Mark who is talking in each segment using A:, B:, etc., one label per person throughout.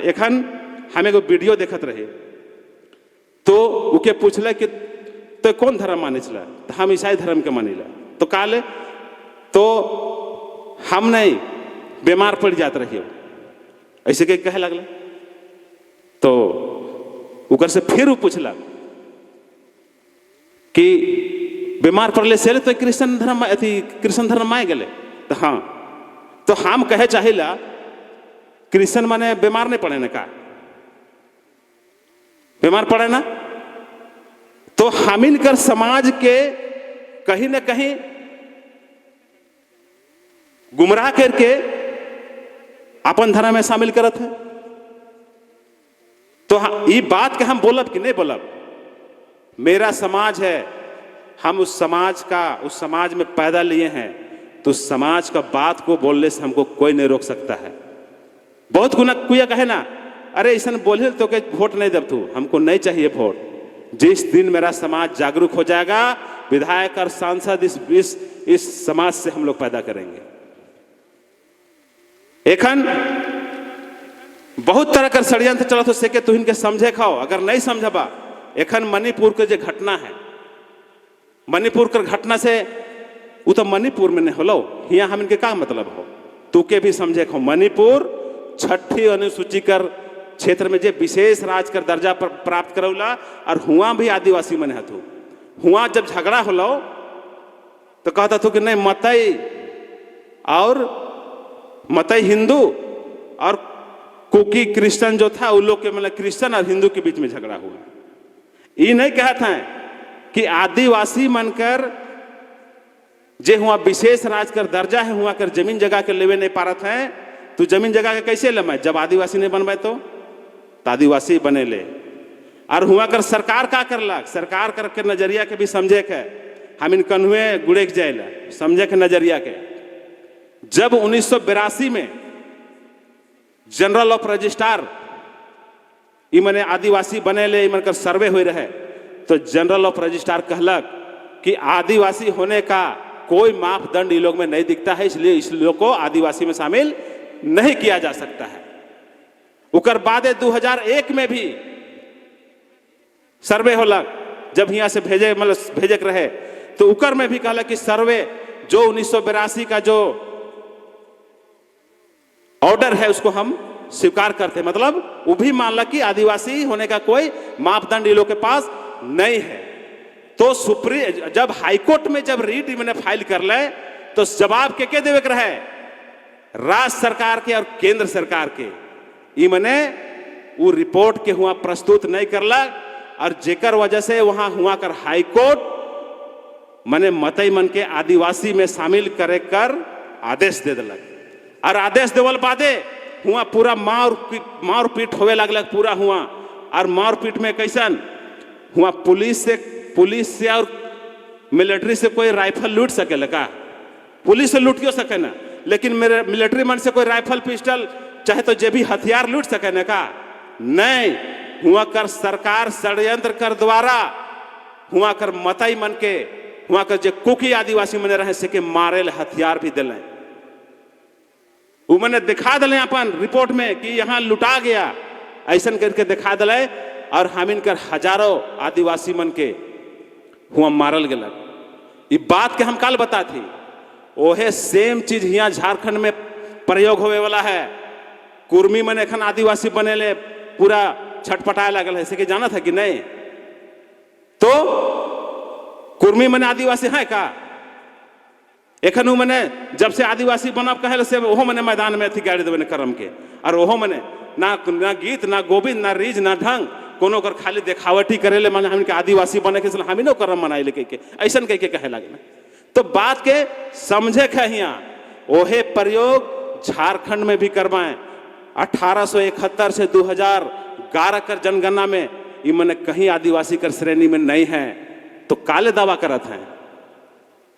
A: एखन हम एगो वीडियो देखत रहे तो उके पूछले कि तो कौन धर्म माने छला, तो हम ईसाई धर्म के मानिला। तो काले तो हम नहीं बीमार पड़ जात रहिए ऐसे के कहे लगला। तो उकर से फिर वो पूछला कि बीमार पड़ले से तो क्रिश्चियन धर्म माए गए। तो हाँ, तो हम कहे चाहिला क्रिश्चियन माने बीमार नहीं पड़े ना, का बीमार पड़े ना। तो हम इनकर समाज के कहीं ना कहीं गुमराह करके अपन धर्म में शामिल करत है। तो ये बात के हम बोलब कि नहीं बोलब, मेरा समाज है, हम उस समाज में पैदा लिए हैं, तो उस समाज का बात को बोलने से हमको कोई नहीं रोक सकता है। बहुत कुया कहे ना, अरे ऐसा बोले तो के वोट नहीं दब तू, हमको नहीं चाहिए वोट। जिस दिन मेरा समाज जागरूक हो जाएगा, विधायक और सांसद इस समाज से हम लोग पैदा करेंगे। एखन बहुत तरह का षड्यंत्र चलत हो सके तो इनके समझे खाओ, अगर नहीं समझबा एखन मणिपुर के जो घटना है, मणिपुर के घटना से वो तो मणिपुर में नहीं होलो, यहाँ हम इनके का मतलब हो, तू के भी समझे खाओ। मणिपुर 6ठी अनुसूची कर क्षेत्र में जो विशेष राज कर दर्जा पर प्राप्त करौला और हुआ भी आदिवासी मन हथु। हुआ जब झगड़ा होलो तो कहता था कि नहीं मतई हिंदू और कुकी क्रिश्चियन जो था उन लोग के मतलब क्रिश्चियन और हिंदू के बीच में झगड़ा हुआ। ये नहीं कहता है कि आदिवासी मनकर जे हुआ विशेष राज कर दर्जा है, हुआ कर जमीन जगह के लेवे नहीं पारत है, तो जमीन जगह के कैसे लमाए, जब आदिवासी नहीं बनवाए तो आदिवासी बने ले। और हुआ कर सरकार का करलक, सरकार करके नजरिया के भी समझे के, हम इन कन्हुए गुड़े के जाए समझे के नजरिया के। जब 1982 में जनरल ऑफ रजिस्ट्रार इमने आदिवासी बने ले, इमन कर सर्वे हुए रहे, तो जनरल ऑफ रजिस्ट्रार कहलक कि आदिवासी होने का कोई मापदंड इन लोग में नहीं दिखता है, इसलिए इस लोग को आदिवासी में शामिल नहीं किया जा सकता है। उकर बाद 2001 में भी सर्वे होलक, जब यहाँ से भेजे रहे, तो उकर में भी कहला कि सर्वे जो 1982 का जो ऑर्डर है उसको हम स्वीकार करते, मतलब वो भी मान कि आदिवासी होने का कोई मापदंड इन लोग के पास नहीं है। तो जब हाईकोर्ट में जब रीट मैंने फाइल कर ले, तो जवाब के देवे के रहे, राज्य सरकार के और केंद्र सरकार के। इमने वो रिपोर्ट के हुआ प्रस्तुत नहीं करला, और जेकर वजह से वहां हुआ कर हाईकोर्ट मने मतई मन के आदिवासी में शामिल करे कर आदेश दे दिलक। और आदेश देवल बादे हुआ पूरा मार पीट होवे लगलक पूरा हुआ। और मार पीट में कैसन हुआ, पुलिस से और मिलिट्री से कोई राइफल लूट सके का, पुलिस से लूट क्यों सके ना, लेकिन मेरे मिलिट्री मन से कोई राइफल पिस्टल चाहे तो जे भी हथियार लूट सके ना का नहीं। हुआ कर सरकार षड्यंत्र कर द्वारा हुआ कर मतई मन के हुआ कर जो कुकी आदिवासी मन रहे से के मारे हथियार भी दिले, वो मैंने दिखा दिले अपन रिपोर्ट में कि यहाँ लुटा गया, ऐसा करके दिखा दिले। और हम इनकर हजारों आदिवासी मन के हुआ मारल गलक। ये बात के हम काल बता थी, ओहे सेम चीज यहाँ झारखंड में प्रयोग होवे वाला है। कुर्मी मन एखन आदिवासी बने ले पूरा छटपटाए लगल है, कि जाना था कि नहीं। तो कुर्मी मन आदिवासी है का, एखन मैंने जब से आदिवासी बनब कहे से ओहो मैंने मैदान में थी गाड़ी देवे करम के, और ओहो मैंने ना गीत ना गोविंद ना रीज ना ढंग कोनो कर खाली देखावटी करे ले, माने हम आदिवासी बने के हम ही नो करम मनाए ले के ऐसा कह के कहे लगे। तो बात के समझे के यहाँ ओहे प्रयोग झारखंड में भी करवाएं। 1871 से 2011 कर जनगणना में ये मैंने कहीं आदिवासी कर श्रेणी में नहीं है, तो काले दावा करत हैं।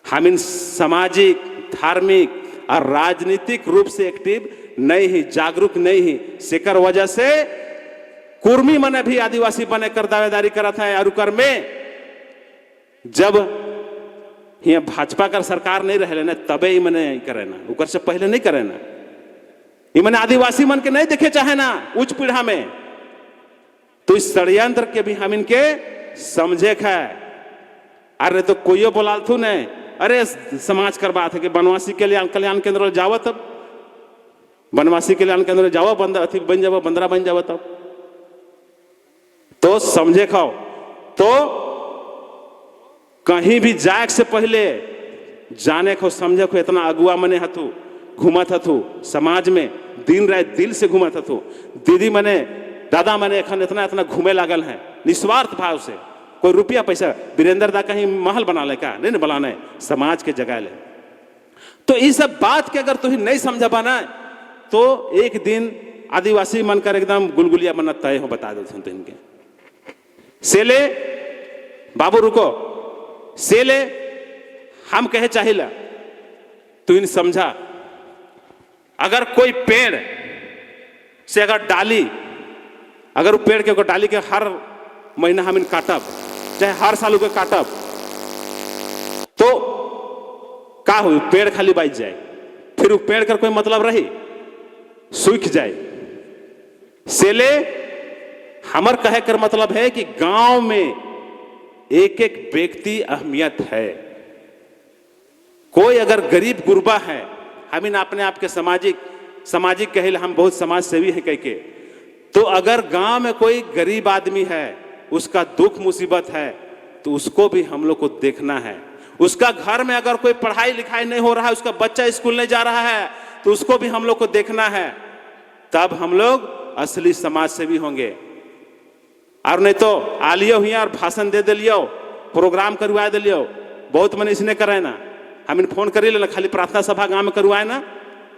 A: हम इन सामाजिक धार्मिक और राजनीतिक रूप से एक्टिव नहीं ही, जागरूक नहीं ही, सेकर वजह से कुर्मी मने भी आदिवासी बने कर दावेदारी करत है। और कर में जब यहाँ भाजपा का सरकार नहीं रहे ना, तबे ही मने करे ना, उकर से पहले नहीं करे ना। ये मैंने आदिवासी मन के नहीं देखे चाहे ना उच्च पीढ़ा में, तो इस षड्यंत्र के भी हम इनके समझे है। अरे तो कोई बोला थू नहीं, अरे समाज कर बात है कि वनवासी के लिए कल्याण केंद्र जाओ, तब वनवासी कल्याण केंद्र जाओ, अथी बन जाओ, बंदरा बन जाओ तब। तो समझे खाओ, तो कहीं भी जाए से पहले जाने को समझे को इतना अगुआ मने हथु घूमत हथु समाज में, दिन रात दिल से घूमत हथु। दीदी मने दादा मने एखन इतना इतना घूमे लागल है निस्वार्थ भाव से, कोई रुपया पैसा। वीरेंद्र दा कहीं महल बना ले का नहीं बनाना है, समाज के जगह ले। तो ये सब बात के अगर तुम नहीं समझ पाना तो एक दिन आदिवासी मन कर एकदम गुलगुलिया बनना तय हो, बता देते तो इनके सेले बाबू रुको, सेले हम कहे चाहिला तो इन समझा, अगर कोई पेड़ से अगर डाली, अगर वो पेड़ के डाली के हर महीना हम इन काटब, चाहे हर साल के काटब, तो का हो पेड़ खाली बाइज जाए, फिर वो पेड़ कर कोई मतलब रही, सूख जाए। सेले हमर कहे कर मतलब है कि गांव में एक एक व्यक्ति अहमियत है। कोई अगर गरीब गुरबा है, हम इन अपने आप के सामाजिक कहे, हम बहुत समाज सेवी है कह के, तो अगर गांव में कोई गरीब आदमी है, उसका दुख मुसीबत है, तो उसको भी हम लोग को देखना है। उसका घर में अगर कोई पढ़ाई लिखाई नहीं हो रहा है, उसका बच्चा स्कूल नहीं जा रहा है, तो उसको भी हम लोग को देखना है। तब हम लोग असली समाज सेवी होंगे। और नहीं तो आलियो हुई और भाषण दे दिलियो, प्रोग्राम करवा दिलियो, बहुत मन इसने करे ना, हम इन फोन करी लेना, खाली प्रार्थना सभा गांव में करवाए ना,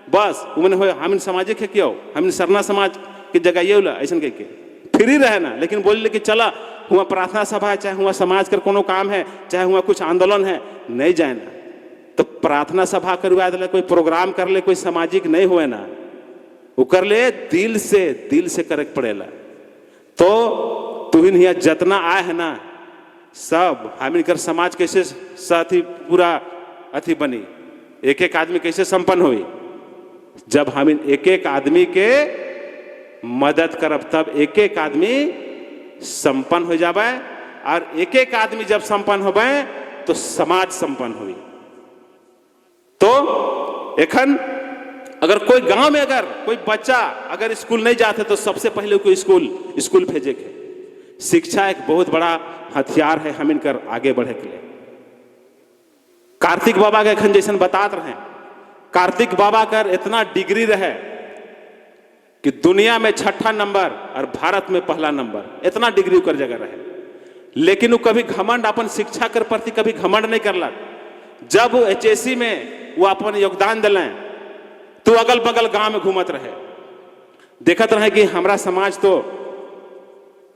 A: बस उमने हो हम इन सामाजिक है क्यों, हम इन सरना समाज की जगह ये ऐसा कह के फ्री रहे ना। लेकिन बोल कि चला हुआ प्रार्थना सभा है, चाहे हुआ समाज का कोनो काम है, चाहे हुआ कुछ आंदोलन है, नहीं जाए ना। तो प्रार्थना सभा करवा दे, कोई प्रोग्राम कर ले, कोई सामाजिक नहीं हुए ना, वो कर ले दिल से करे पड़ेला। तो तुहिन हिया जितना आए है ना, सब हम इनकर समाज कैसे साथी पूरा अथी बनी, एक एक आदमी कैसे संपन्न हुई, जब हम इन एक एक आदमी के मदद करब, तब एक एक आदमी संपन्न हो जावे। और एक एक आदमी जब संपन्न हो जाए तो समाज संपन्न हुई। तो एखन अगर कोई गांव में अगर कोई बच्चा अगर स्कूल नहीं जाते, तो सबसे पहले कोई स्कूल भेजे के। शिक्षा एक बहुत बड़ा हथियार है हम इनकर आगे बढ़े के लिए। कार्तिक बाबा के एखन जैसे बतात रहे, कार्तिक बाबा कर इतना डिग्री रहे कि दुनिया में 6ठा नंबर और भारत में पहला नंबर, इतना डिग्री कर जगह रहे। लेकिन वो कभी घमंड अपन शिक्षा के प्रति कभी घमंड नहीं करलक। जब वो HSC में वो अपन योगदान दिलें, तो अगल बगल गांव में घूमत रहे, देखत रहे कि हमारा समाज तो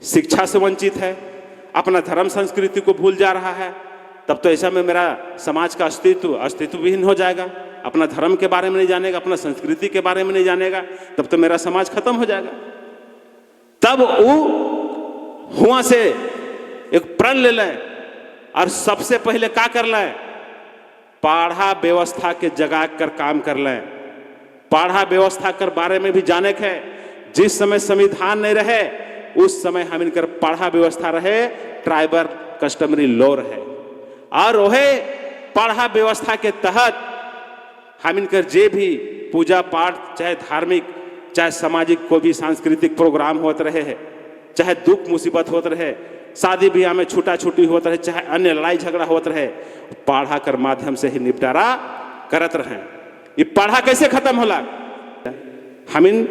A: शिक्षा से वंचित है, अपना धर्म संस्कृति को भूल जा रहा है। तब तो ऐसा में मेरा समाज का अस्तित्व विहीन हो जाएगा। अपना धर्म के बारे में नहीं जानेगा, अपना संस्कृति के बारे में नहीं जानेगा, तब तो मेरा समाज खत्म हो जाएगा। तब वो हुआ से एक प्रण ले लें और सबसे पहले क्या कर लें, पाढ़ा व्यवस्था के जगा कर काम कर लें। पाढ़ा व्यवस्था कर बारे में भी जाने के, जिस समय संविधान नहीं रहे उस समय हम इनकर पाढ़ा व्यवस्था रहे, ट्राइबल कस्टमरी लॉ रहे, और वह पाढ़ा व्यवस्था के तहत हम इनकर जे भी पूजा पाठ, चाहे धार्मिक चाहे सामाजिक कोई भी सांस्कृतिक प्रोग्राम होते रहे है, चाहे दुख मुसीबत होते रहे, शादी ब्याह में छूटा छूटी होते रहे, चाहे अन्य लड़ाई झगड़ा होते रहे, पाढ़ा कर माध्यम से ही निपटारा करत रहे। ये पाढ़ा कैसे खत्म होला, हम इन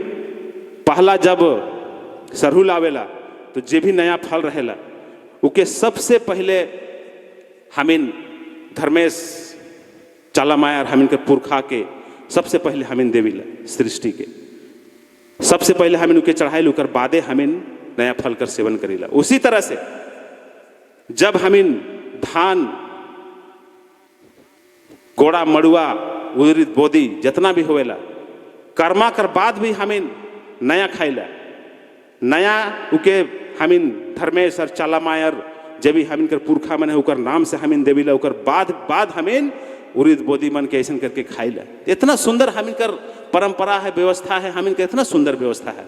A: पहला जब सरहुल आवेला तो जे भी नया फल रहेला उके सबसे पहले हम इन धर्मेश चालामायर हम इनके पुरखा के सबसे पहले हम इन देवी सृष्टि के सबसे पहले हम इनके चढ़ाई लुकर बादे हम इन नया फल कर सेवन करेला। उसी तरह से जब हम इन धान गोड़ा मड़ुआ उड़द बोदी जितना भी होवेला कर्मा कर बाद भी हम इन नया खाइला, नया उके हम इन धर्मेश और चालामायर जब भी हम इनकर पुरखा मन है उकर नाम से हम इन देवी ला, उकर बाद हम इन उड़द बोदी मन के ऐसा करके खाइला। इतना सुंदर हम इनकर परंपरा है, व्यवस्था है, हम इनका इतना सुंदर व्यवस्था है,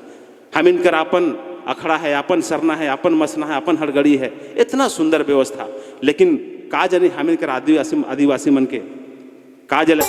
A: हम इनकर अपन अखड़ा है, अपन सरना है, अपन मसना है, अपन हड़गड़ी है, इतना सुंदर व्यवस्था। लेकिन का जानी हम इनकर आदिवासी मन के का जल